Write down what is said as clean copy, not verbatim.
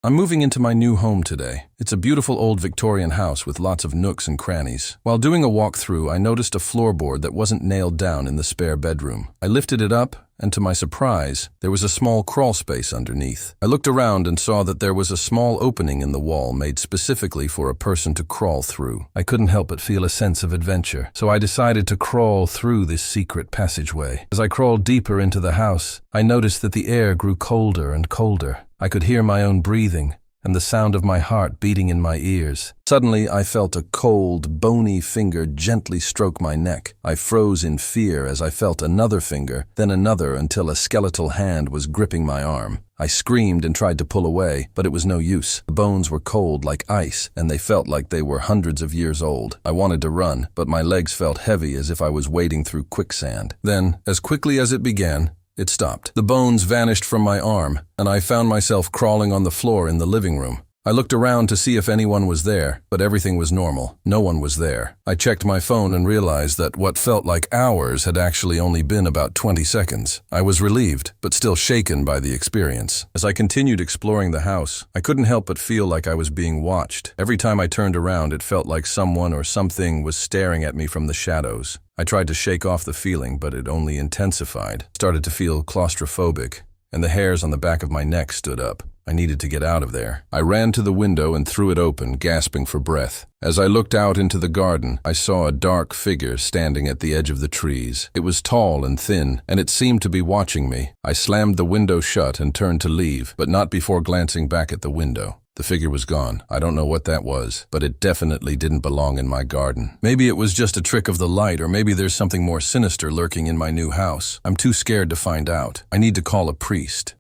I'm moving into my new home today. It's a beautiful old Victorian house with lots of nooks and crannies. While doing a walkthrough, I noticed a floorboard that wasn't nailed down in the spare bedroom. I lifted it up, and to my surprise, there was a small crawl space underneath. I looked around and saw that there was a small opening in the wall made specifically for a person to crawl through. I couldn't help but feel a sense of adventure, so I decided to crawl through this secret passageway. As I crawled deeper into the house, I noticed that the air grew colder and colder. I could hear my own breathing and the sound of my heart beating in my ears. Suddenly, I felt a cold, bony finger gently stroke my neck. I froze in fear as I felt another finger, then another until a skeletal hand was gripping my arm. I screamed and tried to pull away, but it was no use. The bones were cold like ice, and they felt like they were hundreds of years old. I wanted to run, but my legs felt heavy as if I was wading through quicksand. Then, as quickly as it began, it stopped. The bones vanished from my arm, and I found myself crawling on the floor in the living room. I looked around to see if anyone was there, but everything was normal. No one was there. I checked my phone and realized that what felt like hours had actually only been about 20 seconds. I was relieved, but still shaken by the experience. As I continued exploring the house, I couldn't help but feel like I was being watched. Every time I turned around, it felt like someone or something was staring at me from the shadows. I tried to shake off the feeling, but it only intensified. I started to feel claustrophobic, and the hairs on the back of my neck stood up. I needed to get out of there. I ran to the window and threw it open, gasping for breath. As I looked out into the garden, I saw a dark figure standing at the edge of the trees. It was tall and thin, and it seemed to be watching me. I slammed the window shut and turned to leave, but not before glancing back at the window. The figure was gone. I don't know what that was, but it definitely didn't belong in my garden. Maybe it was just a trick of the light, or maybe there's something more sinister lurking in my new house. I'm too scared to find out. I need to call a priest.